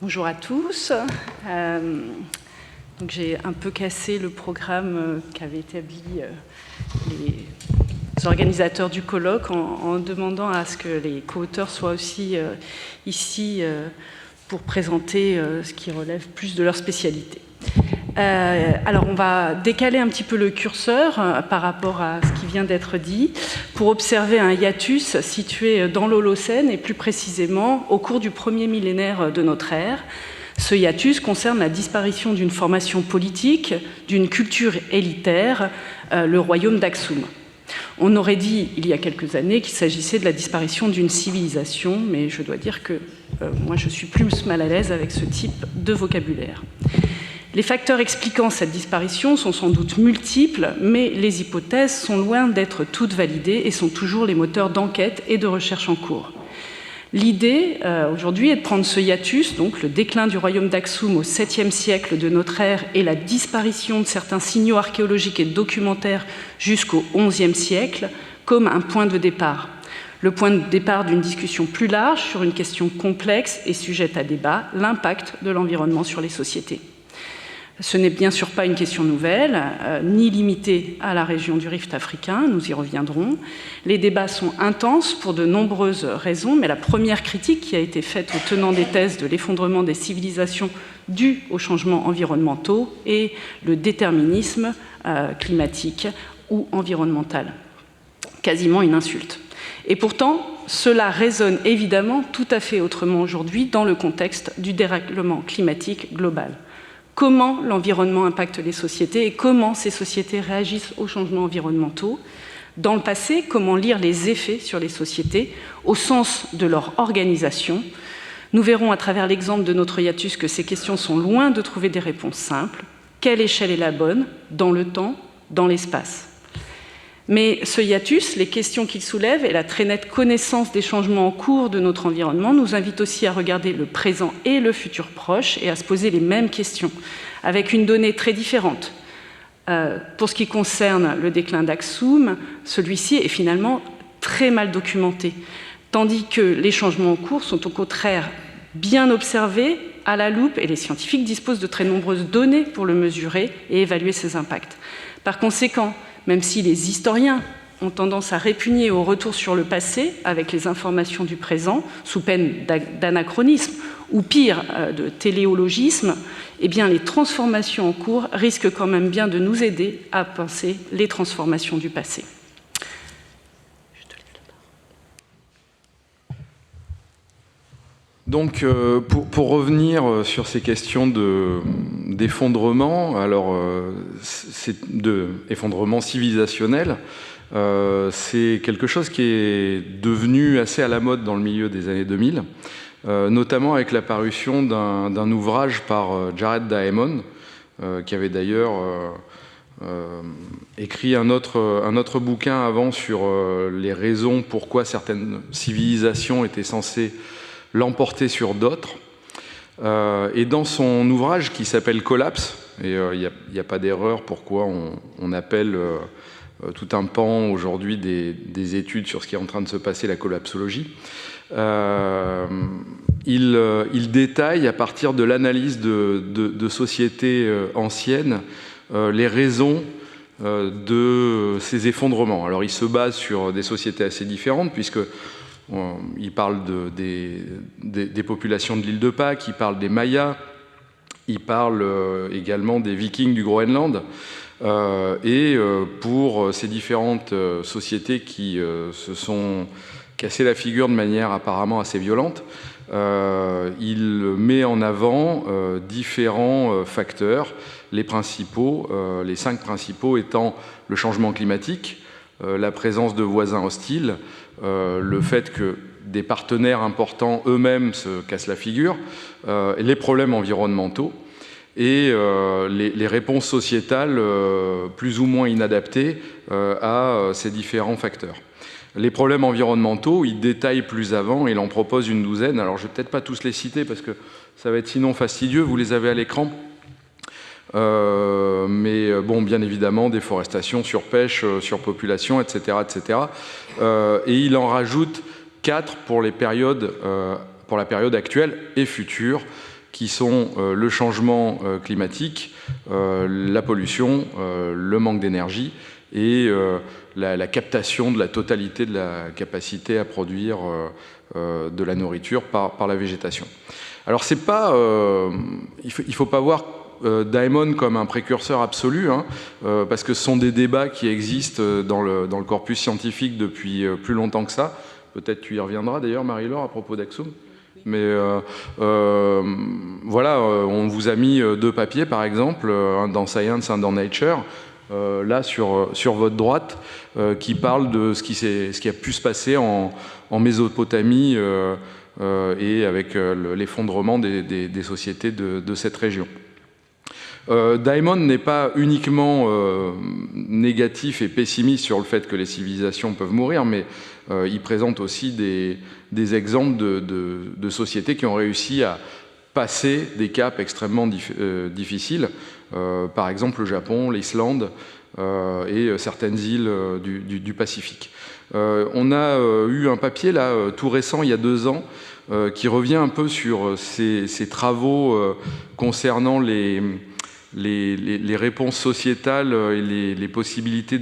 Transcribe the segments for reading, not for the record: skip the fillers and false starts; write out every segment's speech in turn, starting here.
Bonjour à tous. J'ai un peu cassé le programme qu'avaient établi les organisateurs du colloque en demandant à ce que les co-auteurs soient aussi ici pour présenter ce qui relève plus de leur spécialité. Alors on va décaler un petit peu le curseur par rapport à ce qui vient d'être dit pour observer un hiatus situé dans l'Holocène et plus précisément au cours du premier millénaire de notre ère. Ce hiatus concerne la disparition d'une formation politique, d'une culture élitaire, le royaume d'Aksum. On aurait dit il y a quelques années qu'il s'agissait de la disparition d'une civilisation, mais je dois dire que moi je suis plus mal à l'aise avec ce type de vocabulaire. Les facteurs expliquant cette disparition sont sans doute multiples, mais les hypothèses sont loin d'être toutes validées et sont toujours les moteurs d'enquête et de recherche en cours. L'idée aujourd'hui est de prendre ce hiatus, donc le déclin du royaume d'Aksum au 7e siècle de notre ère et la disparition de certains signaux archéologiques et documentaires jusqu'au 11e siècle, comme un point de départ. Le point de départ d'une discussion plus large sur une question complexe et sujette à débat, l'impact de l'environnement sur les sociétés. Ce n'est bien sûr pas une question nouvelle, ni limitée à la région du Rift africain, nous y reviendrons. Les débats sont intenses pour de nombreuses raisons, mais la première critique qui a été faite aux tenants des thèses de l'effondrement des civilisations dû aux changements environnementaux est le déterminisme climatique ou environnemental. Quasiment une insulte. Et pourtant, cela résonne évidemment tout à fait autrement aujourd'hui dans le contexte du dérèglement climatique global. Comment l'environnement impacte les sociétés et comment ces sociétés réagissent aux changements environnementaux. Dans le passé, comment lire les effets sur les sociétés au sens de leur organisation. Nous verrons à travers l'exemple de notre hiatus que ces questions sont loin de trouver des réponses simples. Quelle échelle est la bonne, dans le temps, dans l'espace ? Mais ce hiatus, les questions qu'il soulève et la très nette connaissance des changements en cours de notre environnement nous invitent aussi à regarder le présent et le futur proche et à se poser les mêmes questions, avec une donnée très différente. Pour ce qui concerne le déclin d'Aksum, celui-ci est finalement très mal documenté, tandis que les changements en cours sont au contraire bien observés à la loupe et les scientifiques disposent de très nombreuses données pour le mesurer et évaluer ses impacts. Par conséquent, même si les historiens ont tendance à répugner au retour sur le passé avec les informations du présent, sous peine d'anachronisme ou pire, de téléologisme, eh bien les transformations en cours risquent quand même bien de nous aider à penser les transformations du passé. Donc, pour revenir sur ces questions d'effondrement, alors d'effondrement civilisationnel, c'est quelque chose qui est devenu assez à la mode dans le milieu des années 2000, notamment avec l'apparition d'un ouvrage par Jared Diamond, qui avait d'ailleurs écrit un autre bouquin avant sur les raisons pourquoi certaines civilisations étaient censées l'emporter sur d'autres. Et dans son ouvrage qui s'appelle Collapse, et il n'y a pas d'erreur pourquoi on appelle tout un pan aujourd'hui des études sur ce qui est en train de se passer la collapsologie, il détaille à partir de l'analyse de sociétés anciennes les raisons de ces effondrements. Alors il se base sur des sociétés assez différentes puisque il parle des populations de l'île de Pâques, il parle des Mayas, il parle également des Vikings du Groenland. Et pour ces différentes sociétés qui se sont cassées la figure de manière apparemment assez violente, il met en avant différents facteurs, les 5 principaux étant le changement climatique, la présence de voisins hostiles, le fait que des partenaires importants eux-mêmes se cassent la figure, les problèmes environnementaux et les réponses sociétales plus ou moins inadaptées à ces différents facteurs. Les problèmes environnementaux, il détaille plus avant, il en propose une douzaine. Alors je ne vais peut-être pas tous les citer parce que ça va être sinon fastidieux, vous les avez à l'écran. Mais bon, bien évidemment, déforestation, surpêche, surpopulation, etc. etc. Et il en rajoute 4 pour la période actuelle et future, qui sont le changement climatique, la pollution, le manque d'énergie et la captation de la totalité de la capacité à produire de la nourriture par la végétation. Alors c'est pas, il faut pas voir Diamond comme un précurseur absolu, hein, parce que ce sont des débats qui existent dans le corpus scientifique depuis plus longtemps que ça. Peut-être tu y reviendras d'ailleurs, Marie-Laure, à propos d'Aksum. Mais voilà, on vous a mis 2 papiers, par exemple, un dans Science, un dans Nature, là sur votre droite, qui parlent de ce qui a pu se passer en Mésopotamie et avec l'effondrement des sociétés de cette région. Diamond n'est pas uniquement négatif et pessimiste sur le fait que les civilisations peuvent mourir, mais il présente aussi des exemples de sociétés qui ont réussi à passer des caps extrêmement difficiles, par exemple le Japon, l'Islande et certaines îles du Pacifique. On a eu un papier là tout récent, il y a 2 ans, qui revient un peu sur ces travaux concernant les réponses sociétales et les possibilités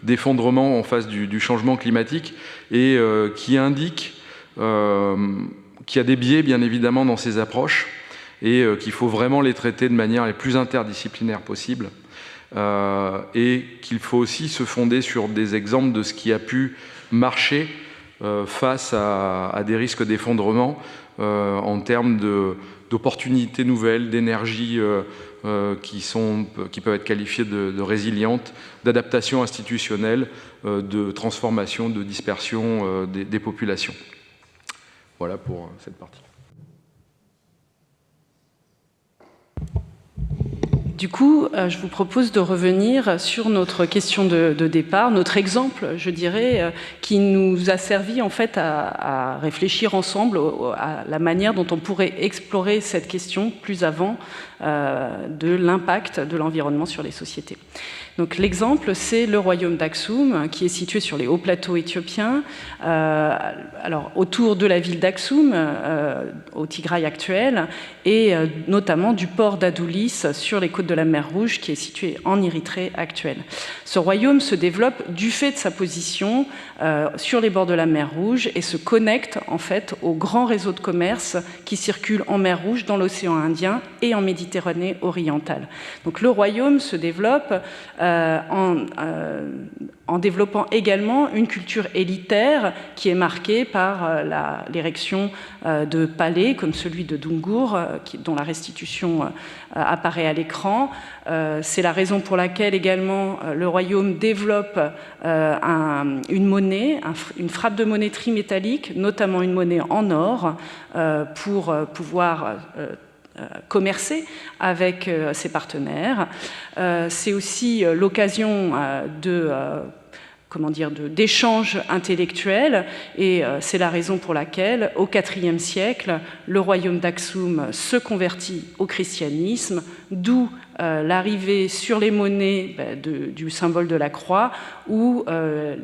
d'effondrement en face du changement climatique et qui indique qu'il y a des biais bien évidemment dans ces approches et qu'il faut vraiment les traiter de manière les plus interdisciplinaire possible et qu'il faut aussi se fonder sur des exemples de ce qui a pu marcher face à des risques d'effondrement en termes d'opportunités nouvelles, d'énergie qui peuvent être qualifiées de résilientes, d'adaptation institutionnelle, de transformation, de dispersion des populations. Voilà pour cette partie. Du coup, je vous propose de revenir sur notre question de départ, notre exemple, je dirais, qui nous a servi en fait à réfléchir ensemble à la manière dont on pourrait explorer cette question plus avant de l'impact de l'environnement sur les sociétés. Donc l'exemple, c'est le royaume d'Aksum, qui est situé sur les hauts plateaux éthiopiens, alors autour de la ville d'Aksum, au Tigray actuel, et notamment du port d'Adulis sur les côtes de la mer Rouge, qui est situé en Érythrée actuelle. Ce royaume se développe du fait de sa position sur les bords de la mer Rouge et se connecte en fait au grand réseau de commerce qui circule en mer Rouge, dans l'océan Indien et en Méditerranée orientale. Donc le royaume se développe en développant également une culture élitaire qui est marquée par l'érection de palais comme celui de Dungur, dont la restitution apparaît à l'écran. C'est la raison pour laquelle également le royaume développe une monnaie, une frappe de monnaie trimétallique, notamment une monnaie en or, pour pouvoir commercer avec ses partenaires. C'est aussi l'occasion d'échanges intellectuels et c'est la raison pour laquelle, au IVe siècle, le royaume d'Aksum se convertit au christianisme, d'où l'arrivée sur les monnaies du symbole de la croix ou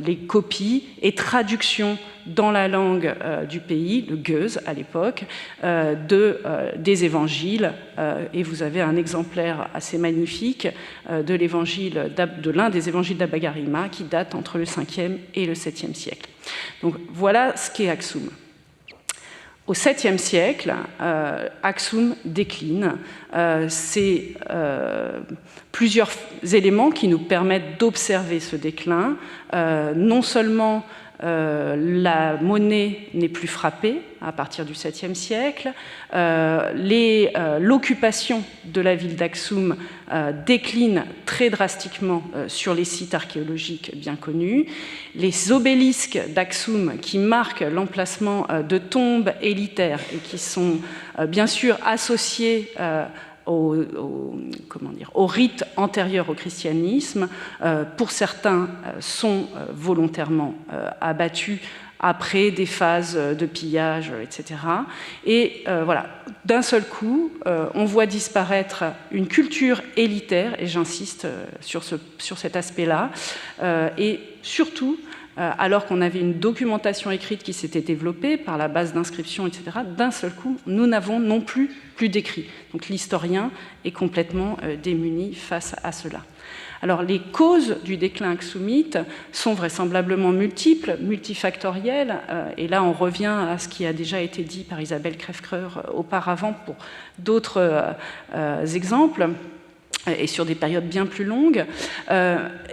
les copies et traductions dans la langue du pays, le ge'ez à l'époque, des évangiles. Et vous avez un exemplaire assez magnifique de l'un des évangiles d'Abba-Garima qui date entre le 5e et le 7e siècle. Donc voilà ce qu'est Aksum. Au 7e siècle, Aksum décline. C'est plusieurs éléments qui nous permettent d'observer ce déclin. Non seulement la monnaie n'est plus frappée à partir du 7e siècle. L'occupation de la ville d'Aksum décline très drastiquement sur les sites archéologiques bien connus. Les obélisques d'Aksum qui marquent l'emplacement de tombes élitaires et qui sont bien sûr associés au rite antérieur au christianisme, pour certains sont volontairement abattus après des phases de pillage, etc. Et voilà, d'un seul coup, on voit disparaître une culture élitaire, et j'insiste sur cet aspect-là, et surtout alors qu'on avait une documentation écrite qui s'était développée par la base d'inscription, etc., d'un seul coup, nous n'avons non plus d'écrit. Donc l'historien est complètement démuni face à cela. Alors, les causes du déclin aksoumite sont vraisemblablement multiples, multifactorielles, et là, on revient à ce qui a déjà été dit par Isabelle Crève-Creux auparavant pour d'autres exemples, et sur des périodes bien plus longues.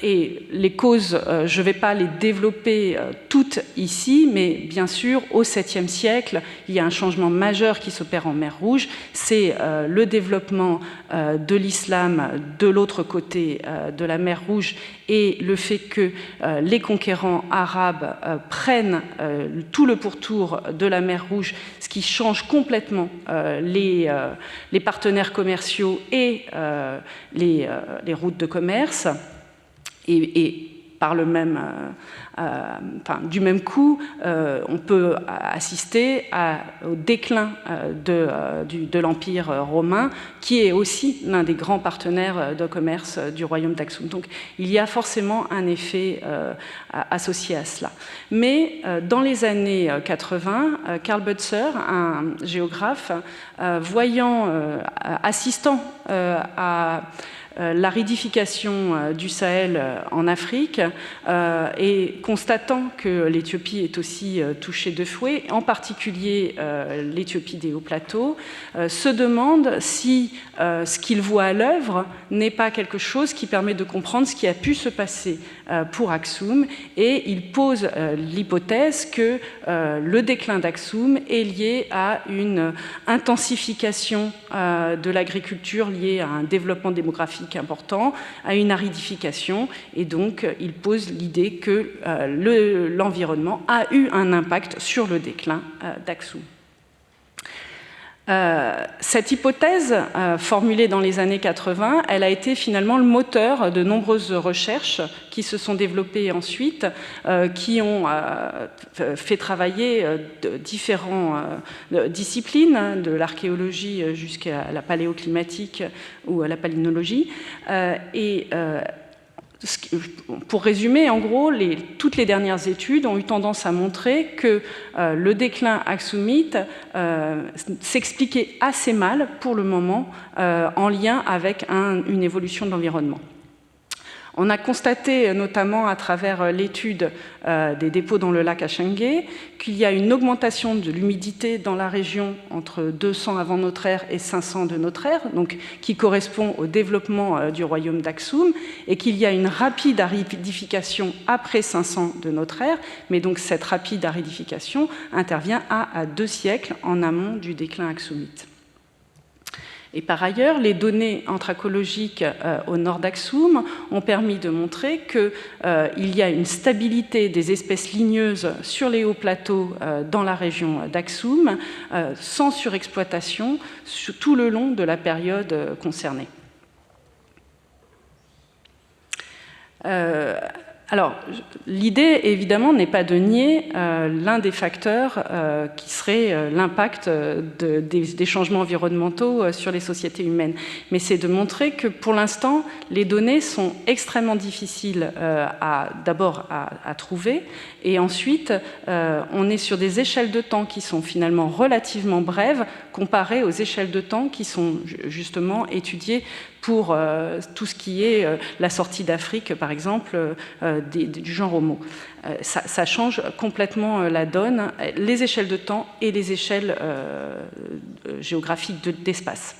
Et les causes, je ne vais pas les développer toutes ici, mais bien sûr, au 7e siècle, il y a un changement majeur qui s'opère en mer Rouge, c'est le développement de l'islam de l'autre côté de la mer Rouge et le fait que les conquérants arabes prennent tout le pourtour de la mer Rouge, ce qui change complètement les partenaires commerciaux et les routes de commerce, et par le même, du même coup, on peut assister au déclin de l'Empire romain, qui est aussi l'un des grands partenaires de commerce du royaume d'Aksum. Donc il y a forcément un effet associé à cela. Mais dans les années 80, Karl Butzer, un géographe, assistant à l'aridification du Sahel en Afrique et constatant que l'Éthiopie est aussi touchée de fouet, en particulier l'Éthiopie des hauts plateaux, se demande si ce qu'il voit à l'œuvre n'est pas quelque chose qui permet de comprendre ce qui a pu se passer pour Aksum, et il pose l'hypothèse que le déclin d'Aksum est lié à une intensification de l'agriculture liée à un développement démographique important, à une aridification, et donc il pose l'idée que l'environnement a eu un impact sur le déclin d'Aksum. Cette hypothèse, formulée dans les années 80, elle a été finalement le moteur de nombreuses recherches qui se sont développées ensuite, qui ont fait travailler différentes disciplines, de l'archéologie jusqu'à la paléoclimatique ou à la palynologie. Pour résumer, en gros, toutes les dernières études ont eu tendance à montrer que le déclin aksumite s'expliquait assez mal, pour le moment, en lien avec une évolution de l'environnement. On a constaté, notamment à travers l'étude des dépôts dans le lac Achengué, qu'il y a une augmentation de l'humidité dans la région entre 200 avant notre ère et 500 de notre ère, donc qui correspond au développement du royaume d'Aksum, et qu'il y a une rapide aridification après 500 de notre ère, mais donc cette rapide aridification intervient à 2 siècles en amont du déclin aksumite. Et par ailleurs, les données anthracologiques au nord d'Aksum ont permis de montrer qu'il y a une stabilité des espèces ligneuses sur les hauts plateaux dans la région d'Aksum, sans surexploitation tout le long de la période concernée. Alors, l'idée, évidemment, n'est pas de nier l'un des facteurs qui serait l'impact des changements environnementaux sur les sociétés humaines. Mais c'est de montrer que, pour l'instant, les données sont extrêmement difficiles d'abord à trouver, et ensuite, on est sur des échelles de temps qui sont finalement relativement brèves, comparées aux échelles de temps qui sont justement étudiées pour tout ce qui est la sortie d'Afrique, par exemple, du genre Homo. Ça change complètement la donne, les échelles de temps et les échelles géographiques d'espace.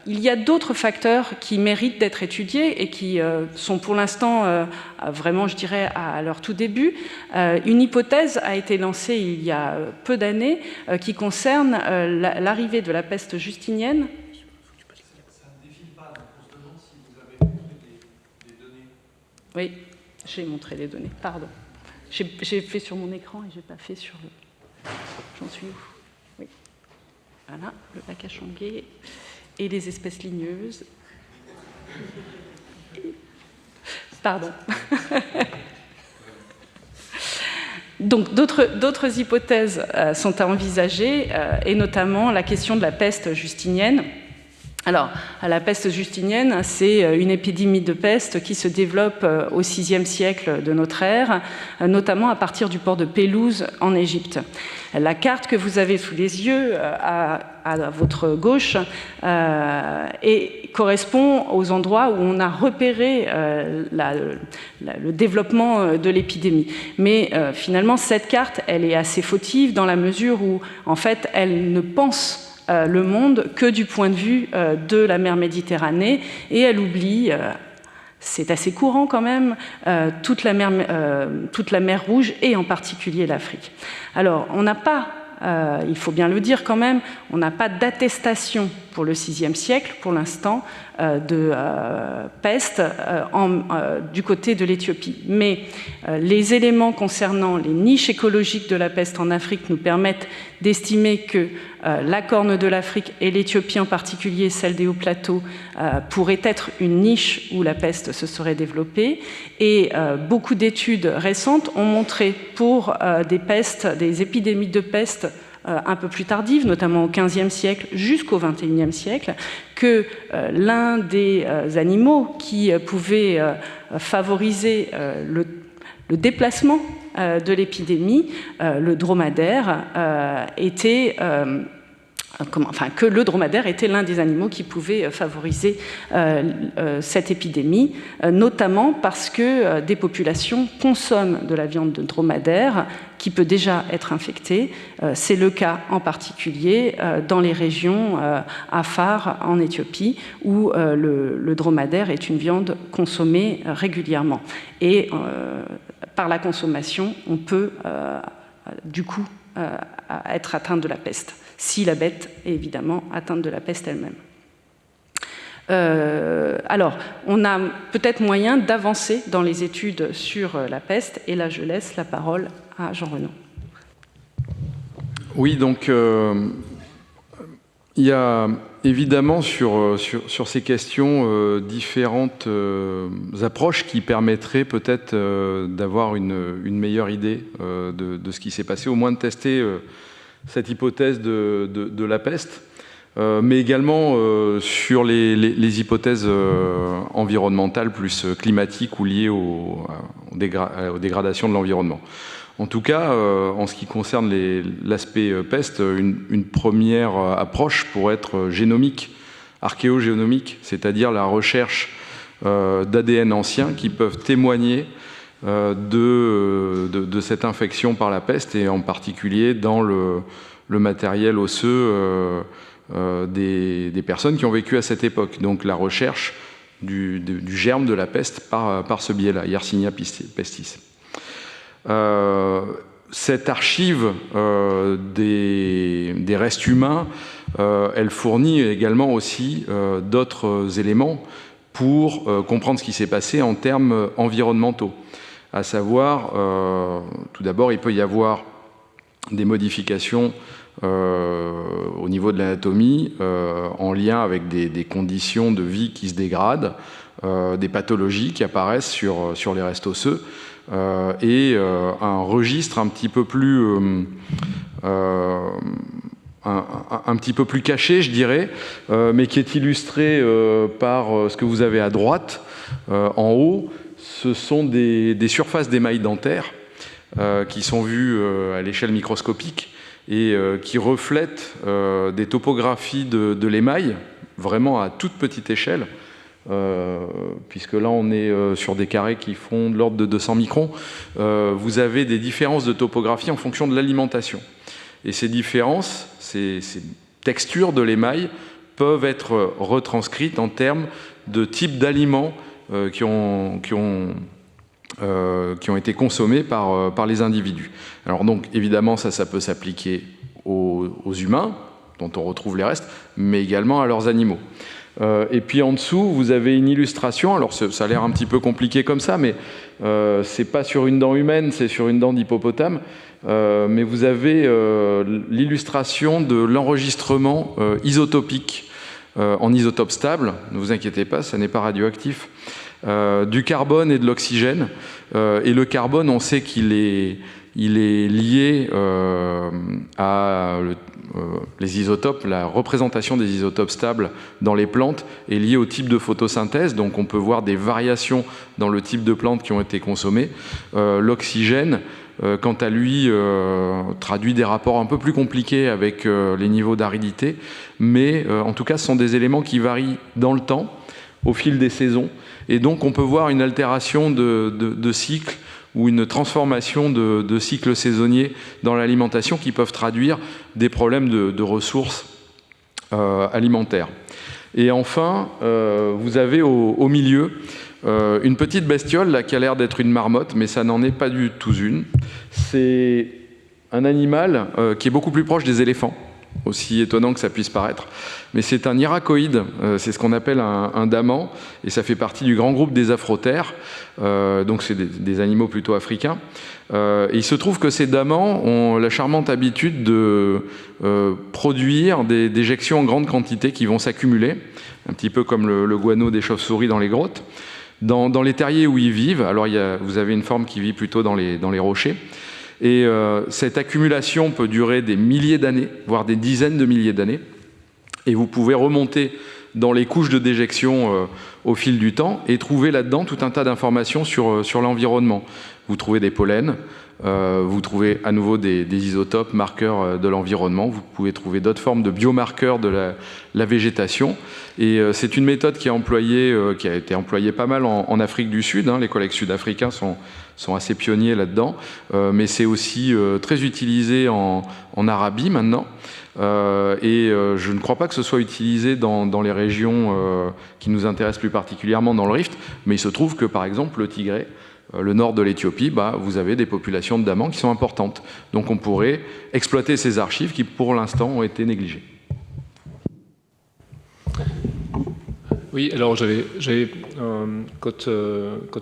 Il y a d'autres facteurs qui méritent d'être étudiés et qui sont pour l'instant vraiment, je dirais, à leur tout début. Une hypothèse a été lancée il y a peu d'années qui concerne l'arrivée de la peste justinienne. Oui, j'ai montré les données, pardon. J'ai fait sur mon écran et je n'ai pas fait sur le... J'en suis où? Oui. Voilà, le lac Achengué et les espèces ligneuses. Pardon. Donc d'autres hypothèses sont à envisager, et notamment la question de la peste justinienne. Alors, la peste justinienne, c'est une épidémie de peste qui se développe au VIe siècle de notre ère, notamment à partir du port de Pélouse en Égypte. La carte que vous avez sous les yeux, à votre gauche, correspond aux endroits où on a repéré le développement de l'épidémie. Mais finalement, cette carte, elle est assez fautive dans la mesure où, en fait, elle ne pense le monde que du point de vue de la mer Méditerranée, et elle oublie, c'est assez courant quand même, toute la mer Rouge et en particulier l'Afrique. Alors, on n'a pas, il faut bien le dire quand même, on n'a pas d'attestation pour le VIe siècle, pour l'instant, de peste du côté de l'Éthiopie. Mais les éléments concernant les niches écologiques de la peste en Afrique nous permettent d'estimer que la Corne de l'Afrique et l'Éthiopie en particulier, celle des hauts plateaux, pourrait être une niche où la peste se serait développée. Et beaucoup d'études récentes ont montré pour des épidémies de peste un peu plus tardives, notamment au XVe siècle jusqu'au XXIe siècle, que l'un des animaux qui pouvait favoriser le déplacement de l'épidémie, le dromadaire, que le dromadaire était l'un des animaux qui pouvait favoriser cette épidémie, notamment parce que des populations consomment de la viande de dromadaire qui peut déjà être infectée. C'est le cas en particulier dans les régions Afar en Éthiopie, où le dromadaire est une viande consommée régulièrement. Et par la consommation, on peut du coup être atteint de la peste, si la bête est évidemment atteinte de la peste elle-même. Alors, on a peut-être moyen d'avancer dans les études sur la peste, et là je laisse la parole à Jean-Renaud. Oui, donc il y a évidemment sur ces questions différentes approches qui permettraient peut-être d'avoir une meilleure idée de ce qui s'est passé, au moins de tester cette hypothèse de la peste, mais également sur les hypothèses environnementales plus climatiques ou liées aux dégradations de l'environnement. En tout cas, en ce qui concerne l'aspect peste, une première approche pourrait être génomique, archéogénomique, c'est-à-dire la recherche d'ADN anciens qui peuvent témoigner de cette infection par la peste, et en particulier dans le matériel osseux des personnes qui ont vécu à cette époque. Donc la recherche du germe de la peste par ce biais-là, Yersinia pestis. Cette archive des restes humains, elle fournit également aussi d'autres éléments pour comprendre ce qui s'est passé en termes environnementaux. À savoir, tout d'abord, il peut y avoir des modifications au niveau de l'anatomie en lien avec des conditions de vie qui se dégradent, des pathologies qui apparaissent sur les restes osseux, et un registre un petit peu plus caché, je dirais, mais qui est illustré par ce que vous avez à droite, en haut. Ce sont des surfaces d'émail dentaire qui sont vues à l'échelle microscopique et qui reflètent des topographies de l'émail, vraiment à toute petite échelle, puisque là on est sur des carrés qui font de l'ordre de 200 microns. Vous avez des différences de topographie en fonction de l'alimentation. Et ces différences, ces textures de l'émail peuvent être retranscrites en termes de type d'aliments qui ont été consommés par les individus. Alors donc évidemment ça peut s'appliquer aux humains, dont on retrouve les restes, mais également à leurs animaux. Et puis en dessous, vous avez une illustration. Alors ça a l'air un petit peu compliqué comme ça, mais c'est pas sur une dent humaine, c'est sur une dent d'hippopotame. Mais vous avez l'illustration de l'enregistrement isotopique en isotope stable. Ne vous inquiétez pas, ça n'est pas radioactif. Du carbone et de l'oxygène. Et le carbone, on sait qu'il est lié à les isotopes, la représentation des isotopes stables dans les plantes est liée au type de photosynthèse, donc on peut voir des variations dans le type de plantes qui ont été consommées. L'oxygène, quant à lui, traduit des rapports un peu plus compliqués avec les niveaux d'aridité, mais en tout cas ce sont des éléments qui varient dans le temps, au fil des saisons, et donc on peut voir une altération de cycle ou une transformation de cycles saisonniers dans l'alimentation qui peuvent traduire des problèmes de ressources alimentaires. Et enfin, vous avez au milieu une petite bestiole là, qui a l'air d'être une marmotte, mais ça n'en est pas du tout une. C'est un animal qui est beaucoup plus proche des éléphants, aussi étonnant que ça puisse paraître. Mais c'est un hyracoïde, c'est ce qu'on appelle un daman, et ça fait partie du grand groupe des afrothères, donc c'est des animaux plutôt africains. Et il se trouve que ces damans ont la charmante habitude de produire des déjections en grande quantité qui vont s'accumuler, un petit peu comme le guano des chauves-souris dans les grottes. Dans les terriers où ils vivent, alors vous avez une forme qui vit plutôt dans les rochers, et cette accumulation peut durer des milliers d'années, voire des dizaines de milliers d'années. Et vous pouvez remonter dans les couches de déjection au fil du temps et trouver là-dedans tout un tas d'informations sur l'environnement. Vous trouvez des pollens, vous trouvez à nouveau des isotopes, marqueurs de l'environnement, vous pouvez trouver d'autres formes de biomarqueurs de la végétation. Et c'est une méthode qui a été employée pas mal en Afrique du Sud. Les collègues sud-africains sont assez pionniers là-dedans, mais c'est aussi très utilisé en Arabie maintenant. Je ne crois pas que ce soit utilisé dans les régions qui nous intéressent plus particulièrement dans le Rift, mais il se trouve que par exemple le Tigré, le nord de l'Éthiopie, vous avez des populations de damans qui sont importantes. Donc on pourrait exploiter ces archives qui pour l'instant ont été négligées. Oui, alors quand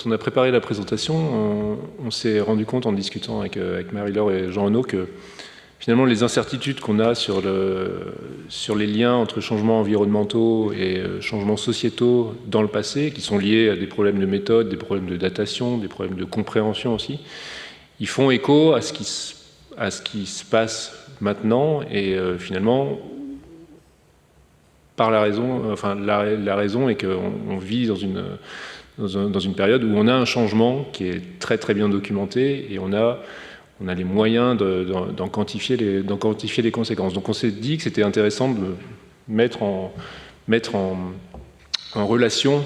on a préparé la présentation, on s'est rendu compte en discutant avec Marie-Laure et Jean-Renaud que finalement les incertitudes qu'on a sur les liens entre changements environnementaux et changements sociétaux dans le passé, qui sont liés à des problèmes de méthode, des problèmes de datation, des problèmes de compréhension aussi, ils font écho à ce qui se passe maintenant et finalement par la raison, la raison est qu'on vit dans une période où on a un changement qui est très très bien documenté et on a les moyens d'en quantifier les conséquences. Donc on s'est dit que c'était intéressant de mettre en relation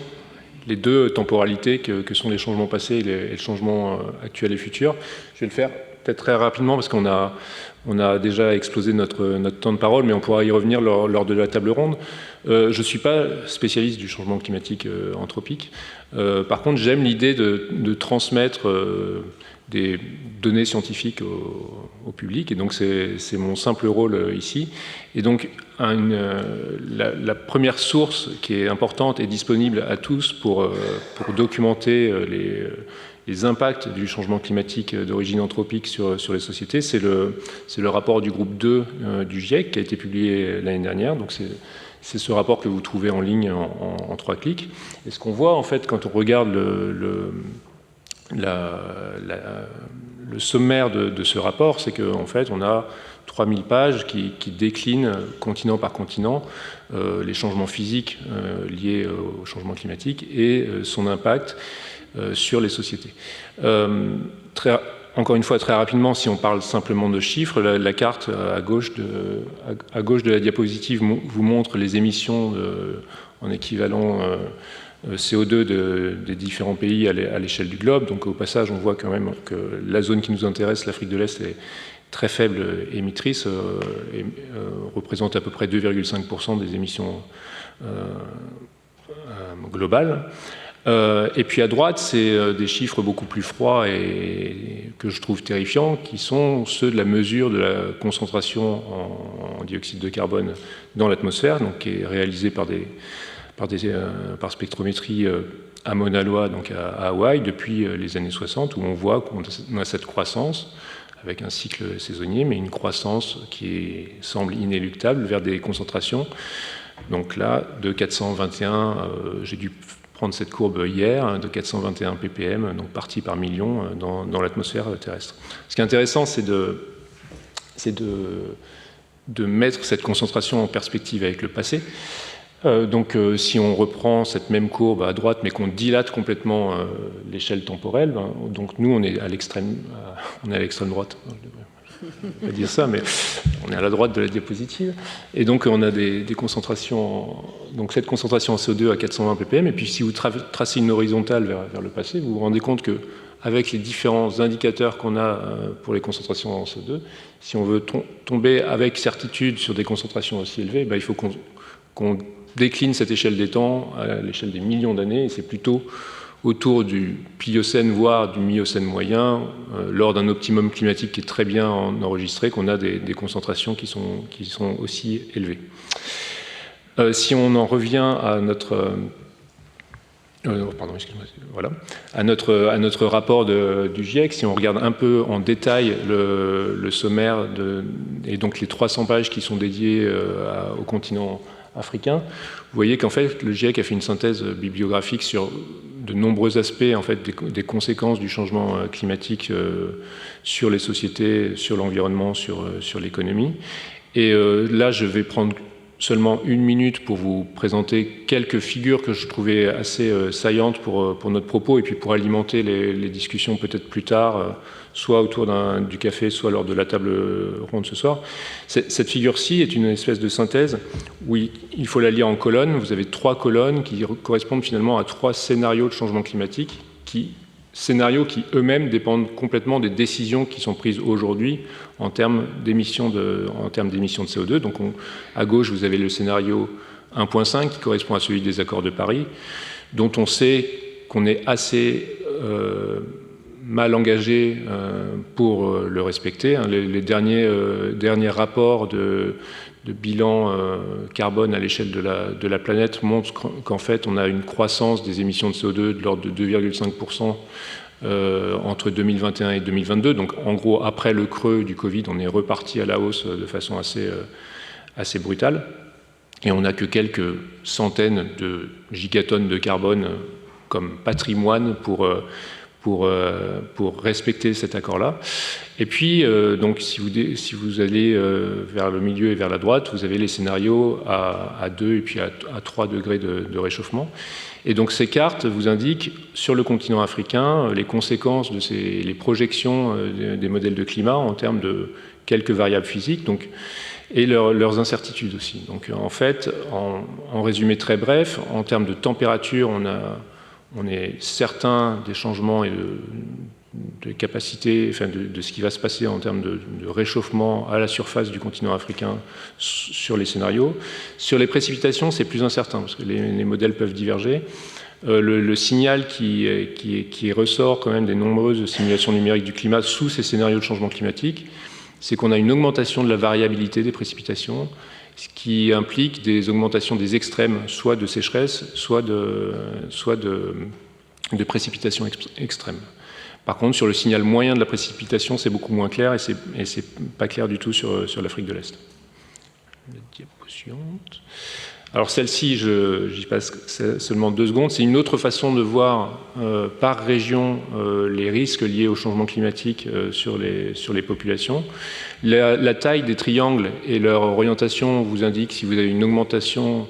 les deux temporalités que sont les changements passés et les changements actuels et futurs. Je vais le faire peut-être très rapidement parce qu'on a déjà explosé notre temps de parole, mais on pourra y revenir lors de la table ronde. Je ne suis pas spécialiste du changement climatique anthropique. Par contre, j'aime l'idée de transmettre des données scientifiques au public, et donc c'est mon simple rôle ici. Et donc la première source qui est importante et disponible à tous pour documenter les impacts du changement climatique d'origine anthropique sur les sociétés, c'est le rapport du groupe 2 du GIEC qui a été publié l'année dernière. Donc c'est ce rapport que vous trouvez en ligne en 3 clics. Et ce qu'on voit en fait quand on regarde le sommaire de ce rapport, c'est qu'en fait on a 3000 pages qui déclinent continent par continent les changements physiques liés au changement climatique et son impact sur les sociétés. Encore une fois, très rapidement, si on parle simplement de chiffres, la carte à gauche de la diapositive vous montre les émissions en équivalent CO2 des différents pays à l'échelle du globe. Donc au passage, on voit quand même que la zone qui nous intéresse, l'Afrique de l'Est, est très faible émettrice, et représente à peu près 2,5% des émissions globales. Et puis à droite, c'est des chiffres beaucoup plus froids et que je trouve terrifiants, qui sont ceux de la mesure de la concentration en dioxyde de carbone dans l'atmosphère, donc qui est réalisée par spectrométrie à Mauna Loa, donc à Hawaï, depuis les années 60, où on voit qu'on a cette croissance avec un cycle saisonnier, mais une croissance qui semble inéluctable vers des concentrations. Donc là, de 421, j'ai dû prendre cette courbe hier, de 421 ppm, donc partie par million dans l'atmosphère terrestre. Ce qui est intéressant, c'est de de mettre cette concentration en perspective avec le passé. Si on reprend cette même courbe à droite, mais qu'on dilate complètement l'échelle temporelle, donc nous, on est à l'extrême droite. Je ne vais pas dire ça, mais on est à la droite de la diapositive. Et donc, on a des concentrations, donc cette concentration en CO2 à 420 ppm. Et puis, si vous tracez une horizontale vers le passé, vous vous rendez compte qu'avec les différents indicateurs qu'on a pour les concentrations en CO2, si on veut tomber avec certitude sur des concentrations aussi élevées, il faut qu'on décline cette échelle des temps à l'échelle des millions d'années, et c'est plutôt autour du Pliocène, voire du Miocène moyen, lors d'un optimum climatique qui est très bien enregistré, qu'on a des concentrations qui sont aussi élevées. Si on en revient à notre... à notre rapport du GIEC, si on regarde un peu en détail le sommaire et donc les 300 pages qui sont dédiées au continent africain, vous voyez qu'en fait le GIEC a fait une synthèse bibliographique sur de nombreux aspects en fait des conséquences du changement climatique sur les sociétés, sur l'environnement, sur l'économie. Et là, je vais prendre seulement 1 minute pour vous présenter quelques figures que je trouvais assez saillantes pour notre propos et puis pour alimenter les discussions peut-être plus tard, soit autour du café, soit lors de la table ronde ce soir. Cette figure-ci est une espèce de synthèse où il faut la lire en colonnes. Vous avez 3 colonnes qui correspondent finalement à 3 scénarios de changement climatique, scénarios qui eux-mêmes dépendent complètement des décisions qui sont prises aujourd'hui en termes d'émissions de CO2. Donc à gauche, vous avez le scénario 1.5 qui correspond à celui des accords de Paris, dont on sait qu'on est assez mal engagé pour le respecter. Les derniers rapports de bilan carbone à l'échelle de la planète montrent qu'en fait, on a une croissance des émissions de CO2 de l'ordre de 2,5% entre 2021 et 2022. Donc, en gros, après le creux du Covid, on est reparti à la hausse de façon assez brutale. Et on n'a que quelques centaines de gigatonnes de carbone comme patrimoine pour respecter cet accord-là. Et puis, donc, si vous allez vers le milieu et vers la droite, vous avez les scénarios à 2 et puis à 3 degrés de réchauffement. Et donc, ces cartes vous indiquent, sur le continent africain, les conséquences les projections des modèles de climat en termes de quelques variables physiques, donc, et leurs incertitudes aussi. Donc, en fait, en résumé très bref, en termes de température, on est certain des changements et de capacité, enfin de ce qui va se passer en termes de réchauffement à la surface du continent africain sur les scénarios. Sur les précipitations, c'est plus incertain, parce que les modèles peuvent diverger. Le signal qui ressort quand même des nombreuses simulations numériques du climat sous ces scénarios de changement climatique, c'est qu'on a une augmentation de la variabilité des précipitations, ce qui implique des augmentations des extrêmes, soit de sécheresse, soit de précipitations extrêmes. Par contre, sur le signal moyen de la précipitation, c'est beaucoup moins clair et c'est pas clair du tout sur l'Afrique de l'Est. La diapo suivante. Alors celle-ci, j'y passe seulement 2 secondes. C'est une autre façon de voir par région les risques liés au changement climatique sur les populations. La taille des triangles et leur orientation vous indiquent si vous avez une augmentation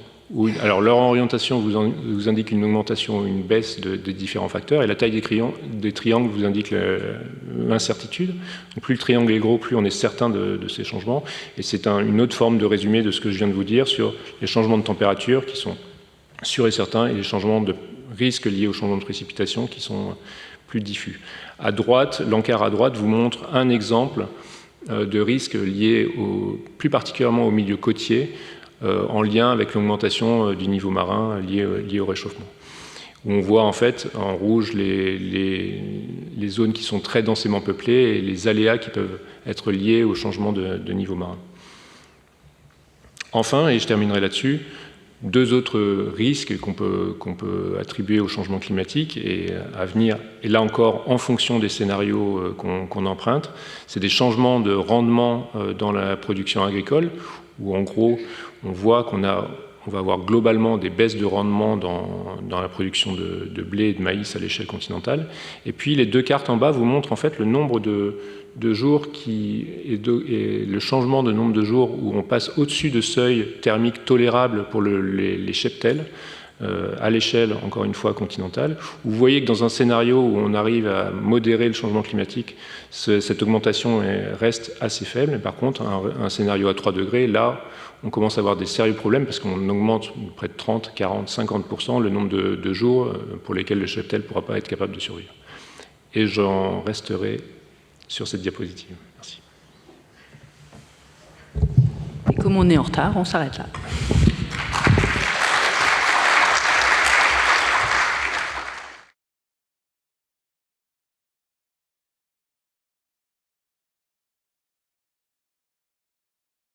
alors leur orientation vous indique une augmentation ou une baisse des différents facteurs, et la taille des triangles vous indique l'incertitude. Donc plus le triangle est gros, plus on est certain de ces changements. Et c'est une autre forme de résumé de ce que je viens de vous dire sur les changements de température qui sont sûrs et certains, et les changements de risques liés aux changements de précipitation qui sont plus diffus. À droite, l'encart à droite vous montre un exemple de risque lié plus particulièrement au milieu côtier, en lien avec l'augmentation du niveau marin lié au réchauffement. Où on voit en fait en rouge les zones qui sont très densément peuplées et les aléas qui peuvent être liés au changement de niveau marin. Enfin, et je terminerai là-dessus, 2 autres risques qu'on peut attribuer au changement climatique et à venir, et là encore en fonction des scénarios qu'on emprunte, c'est des changements de rendement dans la production agricole, où en gros on voit qu'on va avoir globalement des baisses de rendement dans la production de blé et de maïs à l'échelle continentale. Et puis les 2 cartes en bas vous montrent en fait le nombre de de jours et le changement de nombre de jours où on passe au-dessus de seuil thermique tolérable pour les cheptels, à l'échelle, encore une fois, continentale. Vous voyez que dans un scénario où on arrive à modérer le changement climatique, cette augmentation reste assez faible. Mais par contre, un scénario à 3 degrés, là, on commence à avoir des sérieux problèmes parce qu'on augmente près de 30, 40, 50% le nombre de jours pour lesquels le cheptel ne pourra pas être capable de survivre. Et j'en resterai sur cette diapositive. Merci. Et comme on est en retard, on s'arrête là.